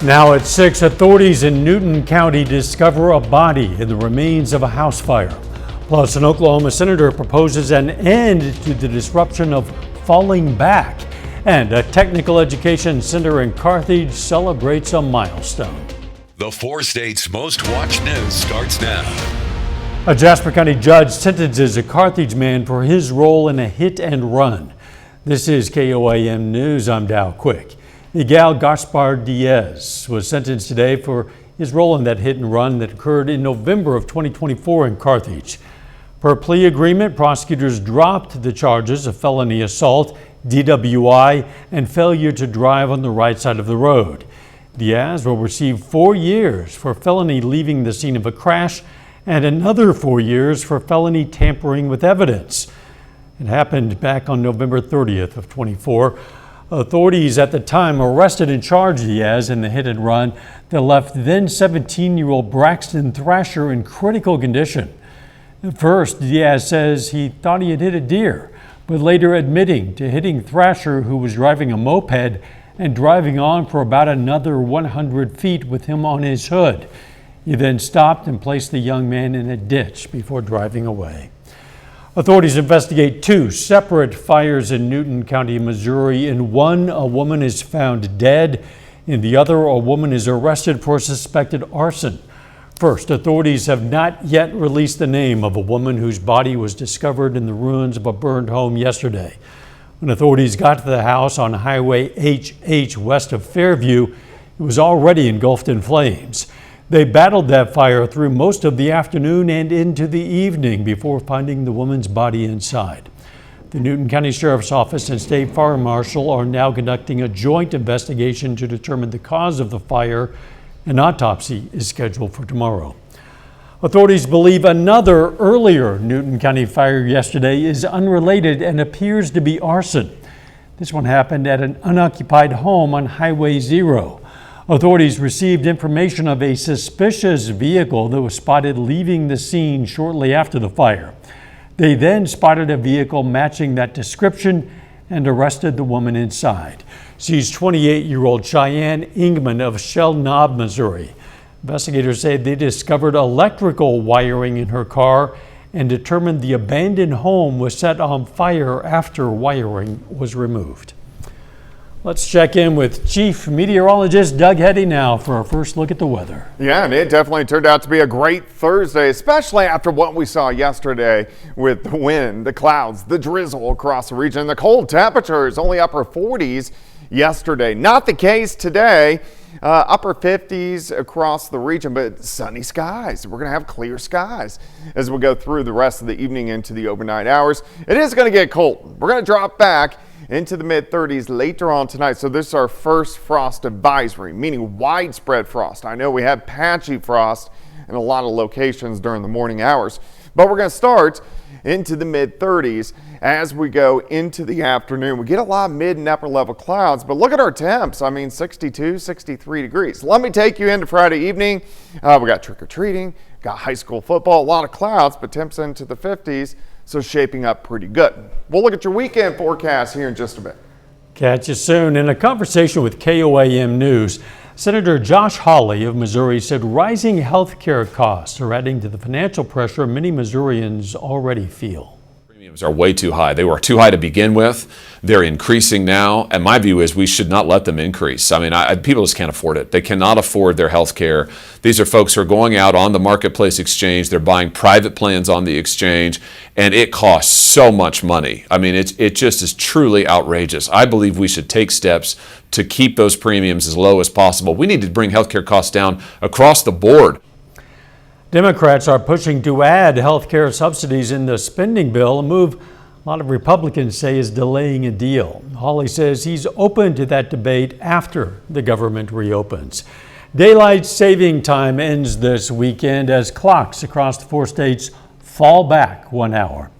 Now at 6, authorities in Newton County discover a body in the remains of a house fire. Plus, an Oklahoma senator proposes an end to the disruption of falling back. And a technical education center in Carthage celebrates a milestone. The 4 states' most watched news starts now. A Jasper County judge sentences a Carthage man for his role in a hit and run. This is KOAM News. I'm Dow Quick. Miguel Gaspar Diaz was sentenced today for his role in that hit and run that occurred in November of 2024 in Carthage. Per plea agreement, prosecutors dropped the charges of felony assault, DWI, and failure to drive on the right side of the road. Diaz will receive 4 years for felony leaving the scene of a crash and another 4 years for felony tampering with evidence. It happened back on November 30th of 24. Authorities at the time arrested and charged Diaz in the hit and run that left then 17-year-old Braxton Thrasher in critical condition. At first, Diaz says he thought he had hit a deer, but later admitting to hitting Thrasher, who was driving a moped and driving on for about another 100 feet with him on his hood. He then stopped and placed the young man in a ditch before driving away. Authorities investigate 2 separate fires in Newton County, Missouri. In one, a woman is found dead. In the other, a woman is arrested for suspected arson. First, authorities have not yet released the name of a woman whose body was discovered in the ruins of a burned home yesterday. When authorities got to the house on Highway HH west of Fairview, it was already engulfed in flames. They battled that fire through most of the afternoon and into the evening before finding the woman's body inside. The Newton County Sheriff's Office and State Fire Marshal are now conducting a joint investigation to determine the cause of the fire. An autopsy is scheduled for tomorrow. Authorities believe another earlier Newton County fire yesterday is unrelated and appears to be arson. This one happened at an unoccupied home on Highway 0. Authorities received information of a suspicious vehicle that was spotted leaving the scene shortly after the fire. They then spotted a vehicle matching that description and arrested the woman inside. She's 28-year-old Cheyenne Ingman of Shell Knob, Missouri. Investigators say they discovered electrical wiring in her car and determined the abandoned home was set on fire after wiring was removed. Let's check in with Chief Meteorologist Doug Heddy now for our first look at the weather. Yeah, and it definitely turned out to be a great Thursday, especially after what we saw yesterday with the wind, the clouds, the drizzle across the region. The cold temperatures, only upper 40s yesterday. Not the case today. Upper 50s across the region, but sunny skies. We're going to have clear skies as we go through the rest of the evening into the overnight hours. It is going to get cold. We're going to drop back into the mid-30s later on tonight. So this is our first frost advisory, meaning widespread frost. I know we had patchy frost in a lot of locations during the morning hours, but we're going to start into the mid-30s as we go into the afternoon. We get a lot of mid and upper level clouds, but look at our temps. I mean, 62, 63 degrees. Let me take you into Friday evening. We got trick-or-treating, got high school football, a lot of clouds, but temps into the 50s. So shaping up pretty good. We'll look at your weekend forecast here in just a bit. Catch you soon. In a conversation with KOAM News, Senator Josh Hawley of Missouri said rising health care costs are adding to the financial pressure many Missourians already feel. Premiums are way too high. They were too high to begin with. They're increasing now, and my view is we should not let them increase. I mean, people just can't afford it. They cannot afford their health care. These are folks who are going out on the marketplace exchange. They're buying private plans on the exchange, and it costs so much money. I mean, it just is truly outrageous. I believe we should take steps to keep those premiums as low as possible. We need to bring health care costs down across the board. Democrats are pushing to add health care subsidies in the spending bill, a move a lot of Republicans say is delaying a deal. Hawley says he's open to that debate after the government reopens. Daylight saving time ends this weekend as clocks across the 4 states fall back 1 hour.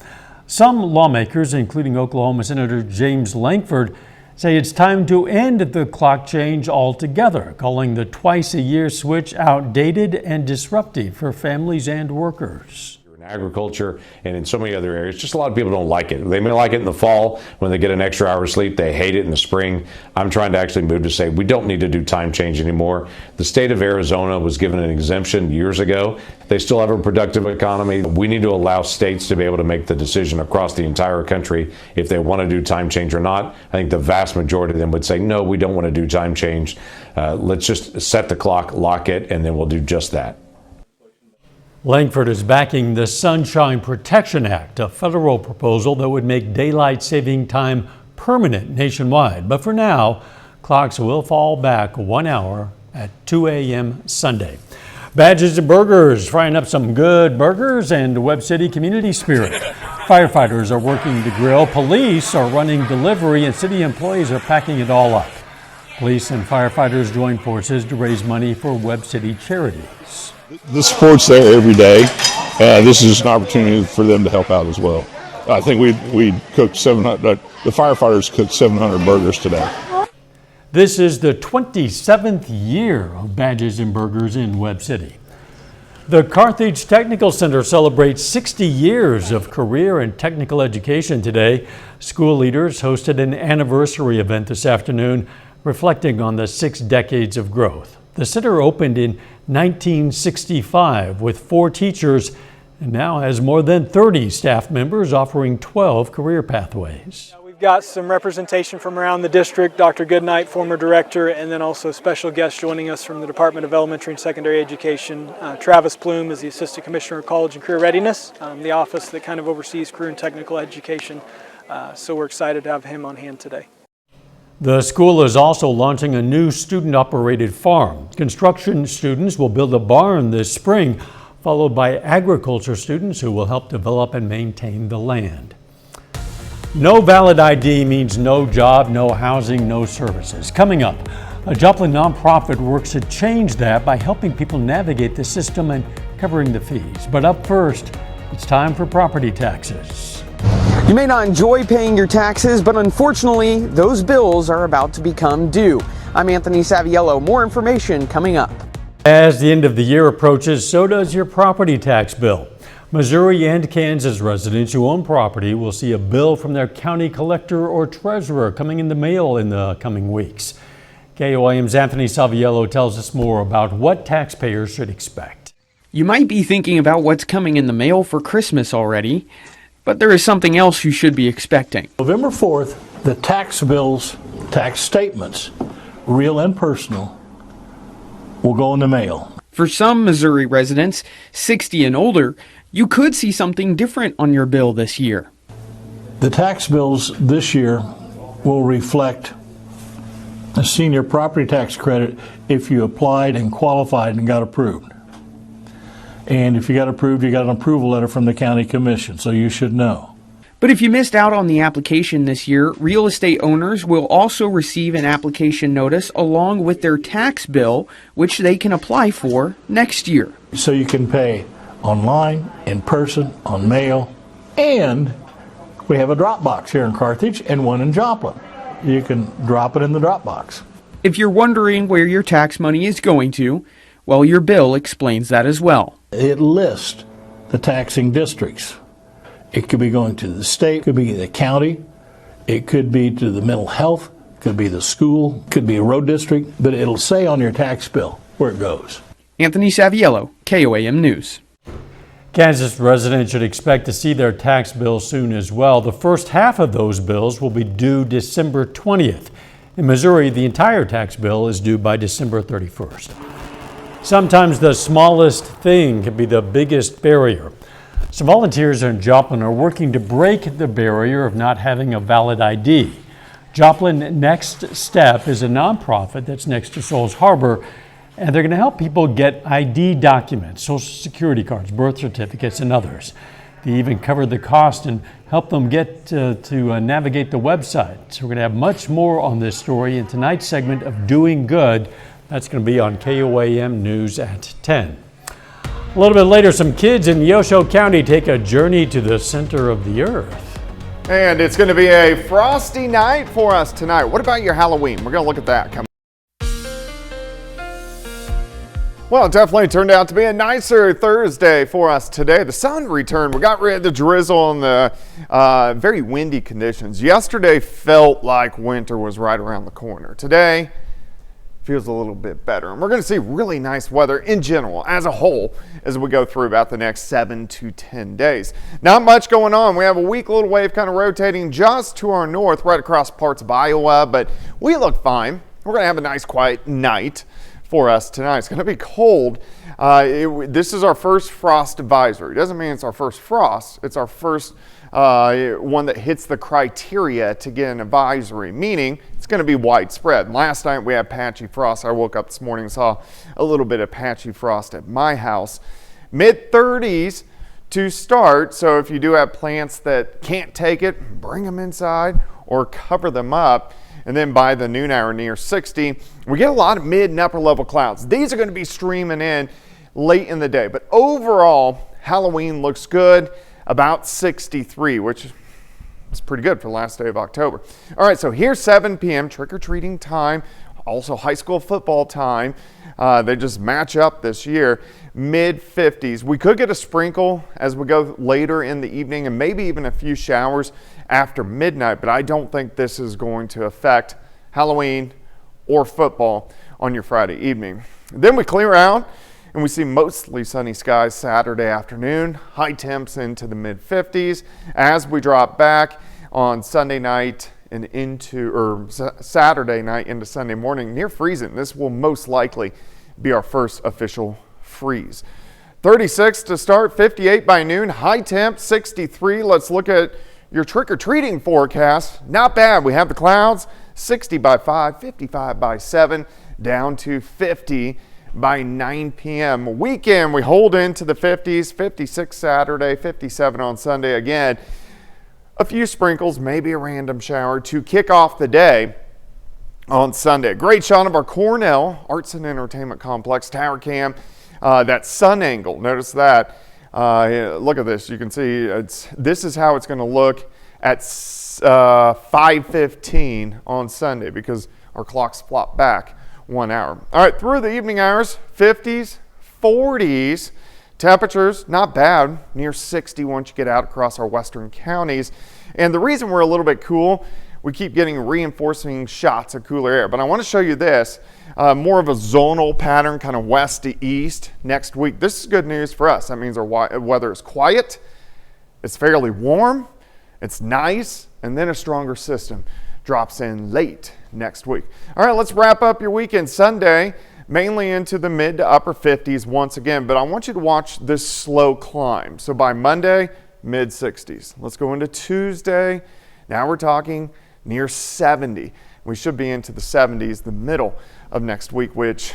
Some lawmakers, including Oklahoma Senator James Lankford, say it's time to end the clock change altogether, calling the twice-a-year switch outdated and disruptive for families and workers. agriculture and in so many other areas. Just a lot of people don't like it. They may like it in the fall when they get an extra hour of sleep. They hate it in the spring. I'm trying to actually move to say we don't need to do time change anymore. The state of Arizona was given an exemption years ago. They still have a productive economy. We need to allow states to be able to make the decision across the entire country if they want to do time change or not. I think the vast majority of them would say, no, we don't want to do time change. Let's just set the clock, lock it, and then we'll do just that. Langford is backing the Sunshine Protection Act, a federal proposal that would make daylight saving time permanent nationwide. But for now, clocks will fall back 1 hour at 2 a.m. Sunday. Badges and Burgers, frying up some good burgers and Webb City community spirit. Firefighters are working the grill, police are running delivery, and city employees are packing it all up. Police and firefighters join forces to raise money for Webb City charities. The support's there every day. This is an opportunity for them to help out as well. I think we cooked 700. The firefighters cooked 700 burgers today. This is the 27th year of Badges and Burgers in Webb City. The Carthage Technical Center celebrates 60 years of career and technical education today. School leaders hosted an anniversary event this afternoon, reflecting on the 6 decades of growth. The center opened in 1965 with 4 teachers and now has more than 30 staff members offering 12 career pathways. We've got some representation from around the district, Dr. Goodnight, former director, and then also special guests joining us from the Department of Elementary and Secondary Education. Travis Plume is the Assistant Commissioner of College and Career Readiness, the office that kind of oversees career and technical education. So we're excited to have him on hand today. The school is also launching a new student-operated farm. Construction students will build a barn this spring, followed by agriculture students who will help develop and maintain the land. No valid ID means no job, no housing, no services. Coming up, a Joplin nonprofit works to change that by helping people navigate the system and covering the fees. But up first, it's time for property taxes. You may not enjoy paying your taxes, but unfortunately, those bills are about to become due. I'm Anthony Saviello. More information coming up. As the end of the year approaches, so does your property tax bill. Missouri and Kansas residents who own property will see a bill from their county collector or treasurer coming in the mail in the coming weeks. KOIM's Anthony Saviello tells us more about what taxpayers should expect. You might be thinking about what's coming in the mail for Christmas already, but there is something else you should be expecting. November 4th, the tax bills, tax statements, real and personal, will go in the mail. For some Missouri residents, 60 and older, you could see something different on your bill this year. The tax bills this year will reflect a senior property tax credit if you applied and qualified and got approved. And if you got approved, you got an approval letter from the county commission, so you should know. But if you missed out on the application this year, real estate owners will also receive an application notice along with their tax bill, which they can apply for next year. So you can pay online, in person, on mail, and we have a drop box here in Carthage and one in Joplin. You can drop it in the drop box. If you're wondering where your tax money is going to, well, your bill explains that as well. It lists the taxing districts. It could be going to the state, it could be the county, it could be to the mental health, it could be the school, it could be a road district, but it'll say on your tax bill where it goes. Anthony Saviello, KOAM News. Kansas residents should expect to see their tax bills soon as well. The first half of those bills will be due December 20th. In Missouri, the entire tax bill is due by December 31st. Sometimes the smallest thing can be the biggest barrier. Some volunteers in Joplin are working to break the barrier of not having a valid ID. Joplin Next Step is a nonprofit that's next to Souls Harbor, and they're going to help people get ID documents, social security cards, birth certificates, and others. They even cover the cost and help them get to navigate the website. So we're going to have much more on this story in tonight's segment of Doing Good. That's going to be on KOAM News at 10. A little bit later, some kids in Neosho County take a journey to the center of the earth. And it's going to be a frosty night for us tonight. What about your Halloween? We're going to look at that coming. Well, it definitely turned out to be a nicer Thursday for us today. The sun returned. We got rid of the drizzle and the very windy conditions. Yesterday felt like winter was right around the corner. Today feels a little bit better. And we're going to see really nice weather in general as a whole as we go through about the next 7 to 10 days. Not much going on. We have a weak little wave kind of rotating just to our north right across parts of Iowa, but we look fine. We're going to have a nice quiet night for us tonight. It's going to be cold. This is our first frost advisory. It doesn't mean it's our first frost. It's our first one that hits the criteria to get an advisory, meaning it's going to be widespread. Last night we had patchy frost. I woke up this morning and saw a little bit of patchy frost at my house. Mid-30s to start, so if you do have plants that can't take it, bring them inside or cover them up. And then by the noon hour, near 60, we get a lot of mid and upper level clouds. These are going to be streaming in late in the day. But overall, Halloween looks good, about 63, which is pretty good for the last day of October. All right, so here's 7 p.m., trick-or-treating time, also high school football time. They just match up this year, mid-50s. We could get a sprinkle as we go later in the evening and maybe even a few showers after midnight, but I don't think this is going to affect Halloween or football on your Friday evening. Then we clear out and we see mostly sunny skies Saturday afternoon, high temps into the mid-50s as we drop back on Sunday night and Saturday night into Sunday morning, near freezing. This will most likely be our first official freeze. 36 to start, 58 by noon, high temp, 63. Let's look at your trick-or-treating forecast. Not bad. We have the clouds, 60 by 5, 55 by 7, down to 50 by 9 p.m. Weekend, we hold into the 50s, 56 Saturday, 57 on Sunday. Again, a few sprinkles, maybe a random shower to kick off the day on Sunday. Great shot of our Cornell Arts and Entertainment Complex tower cam. That sun angle, notice that. Look at this. You can see this is how it's going to look at 5:15 on Sunday because our clocks flop back 1 hour. All right, through the evening hours, 50s, 40s. Temperatures, not bad, near 60 once you get out across our western counties. And the reason we're a little bit cool, we keep getting reinforcing shots of cooler air. But I want to show you this, more of a zonal pattern, kind of west to east next week. This is good news for us. That means our weather is quiet, it's fairly warm, it's nice, and then a stronger system drops in late next week. All right, let's wrap up your weekend. Sunday, mainly into the mid to upper 50s once again, but I want you to watch this slow climb. So by Monday, mid 60s. Let's go into Tuesday. Now we're talking near 70. We should be into the 70s the middle of next week, which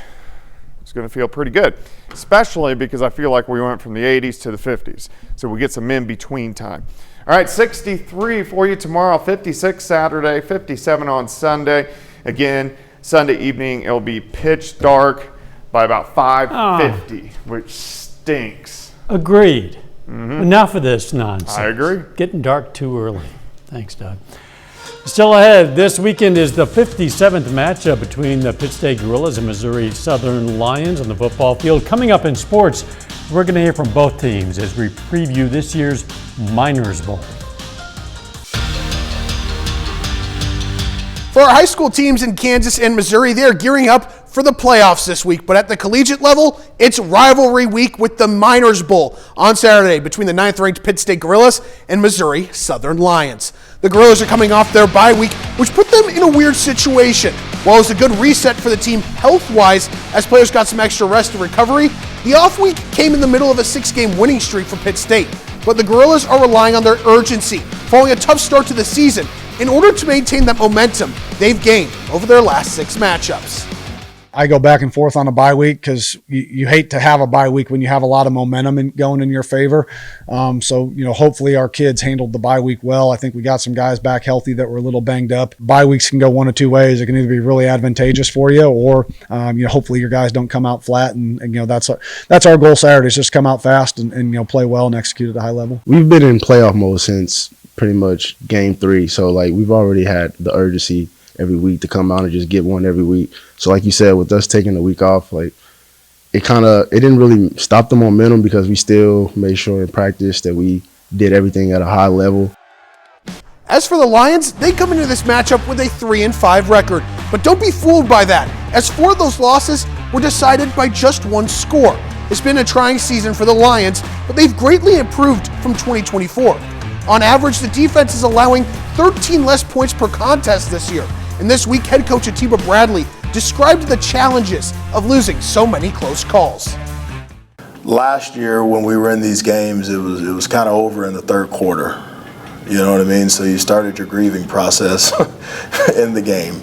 is going to feel pretty good, especially because I feel like we went from the 80s to the 50s. So we get some in-between time. All right, 63 for you tomorrow, 56 Saturday, 57 on Sunday. Again, Sunday evening, it'll be pitch dark by about 5:50, which stinks. Agreed. Enough of this nonsense. I agree. Getting dark too early. Thanks, Doug. Still ahead, this weekend is the 57th matchup between the Pitt State Gorillas and Missouri Southern Lions on the football field. Coming up in sports, we're going to hear from both teams as we preview this year's Miners Bowl. For our high school teams in Kansas and Missouri, they're gearing up for the playoffs this week. But at the collegiate level, it's rivalry week with the Miners Bowl on Saturday between the 9th-ranked Pitt State Gorillas and Missouri Southern Lions. The Gorillas are coming off their bye week, which put them in a weird situation. While it was a good reset for the team health-wise, as players got some extra rest and recovery, the off week came in the middle of a 6-game winning streak for Pitt State. But the Gorillas are relying on their urgency, following a tough start to the season, in order to maintain that momentum they've gained over their last 6 matchups. I go back and forth on a bye week because you hate to have a bye week when you have a lot of momentum going in your favor. So, hopefully our kids handled the bye week well. I think we got some guys back healthy that were a little banged up. Bye weeks can go one of two ways. It can either be really advantageous for you or, hopefully your guys don't come out flat. And that's our goal Saturday is just come out fast and play well and execute at a high level. We've been in playoff mode since pretty much game 3. So, we've already had the urgency every week to come out and just get one every week. So like you said, with us taking the week off, it didn't really stop the momentum because we still made sure in practice that we did everything at a high level. As for the Lions, they come into this matchup with a 3-5 record. But don't be fooled by that, as 4 of those losses were decided by just 1 score. It's been a trying season for the Lions, but they've greatly improved from 2024. On average, the defense is allowing 13 less points per contest this year. And this week, head coach Atiba Bradley described the challenges of losing so many close calls. Last year, when we were in these games, it was kind of over in the third quarter. You know what I mean? So you started your grieving process in the game.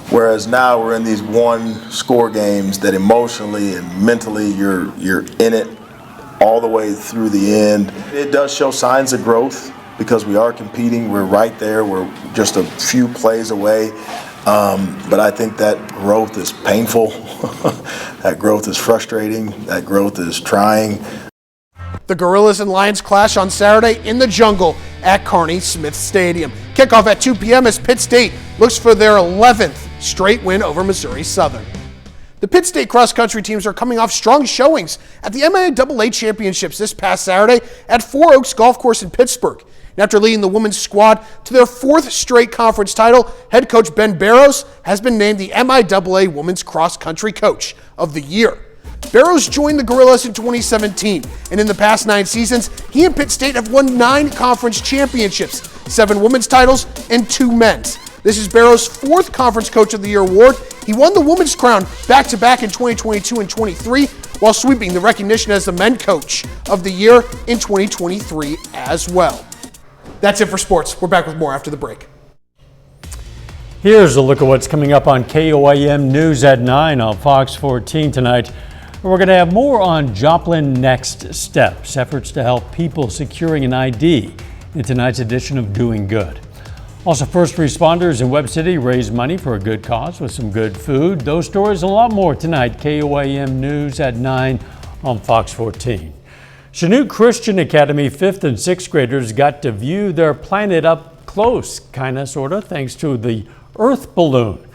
Whereas now we're in these 1-score games that emotionally and mentally you're in it all the way through the end. It does show signs of growth because we are competing. We're right there. We're just a few plays away. But I think that growth is painful. That growth is frustrating. That growth is trying. The Gorillas and Lions clash on Saturday in the jungle at Carney Smith Stadium. Kickoff at 2 p.m. as Pitt State looks for their 11th straight win over Missouri Southern. The Pitt State cross-country teams are coming off strong showings at the MIAA Championships this past Saturday at Four Oaks Golf Course in Pittsburgh. And after leading the women's squad to their 4th straight conference title, head coach Ben Barrows has been named the MIAA Women's Cross-Country Coach of the Year. Barrows joined the Gorillas in 2017, and in the past 9 seasons, he and Pitt State have won 9 conference championships, 7 women's titles, and 2 men's. This is Barrows' 4th Conference Coach of the Year award. He won the women's crown back-to-back in 2022 and 23, while sweeping the recognition as the men's Coach of the Year in 2023 as well. That's it for sports. We're back with more after the break. Here's a look at what's coming up on KOAM News at 9 on Fox 14 tonight. We're going to have more on Joplin Next Steps, efforts to help people securing an ID in tonight's edition of Doing Good. Also, first responders in Webb City raise money for a good cause with some good food. Those stories and a lot more tonight. KOAM News at 9 on Fox 14. Chanute Christian Academy 5th and 6th graders got to view their planet up close, sort of, thanks to the Earth balloon.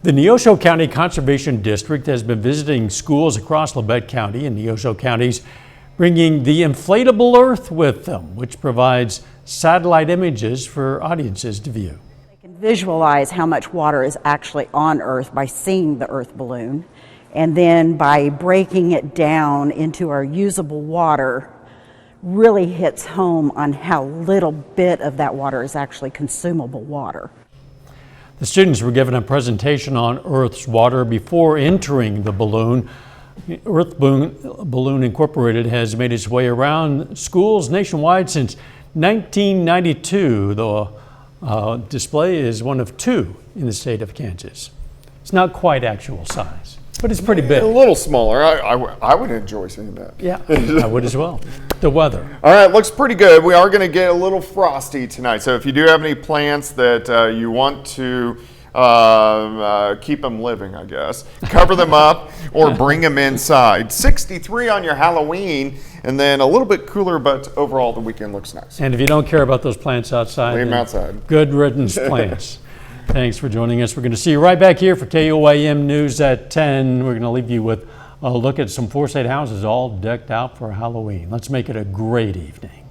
The Neosho County Conservation District has been visiting schools across Labette County and Neosho counties, bringing the inflatable Earth with them, which provides satellite images for audiences to view. They can visualize how much water is actually on Earth by seeing the Earth balloon, and then by breaking it down into our usable water, really hits home on how little bit of that water is actually consumable water. The students were given a presentation on Earth's water before entering the balloon. Earth Balloon Incorporated has made its way around schools nationwide since 1992. The display is one of 2 in the state of Kansas. It's not quite actual size, but it's pretty big. A little smaller. I would enjoy seeing that. Yeah, I would as well. The weather. All right, looks pretty good. We are going to get a little frosty tonight. So if you do have any plants that you want to keep them living, I guess, cover them up or bring them inside. 63 on your Halloween, and then a little bit cooler, but overall the weekend looks nice. And if you don't care about those plants outside, leave them outside. Good riddance plants. Thanks for joining us. We're going to see you right back here for KOAM News at 10. We're going to leave you with a look at some 4 state houses all decked out for Halloween. Let's make it a great evening.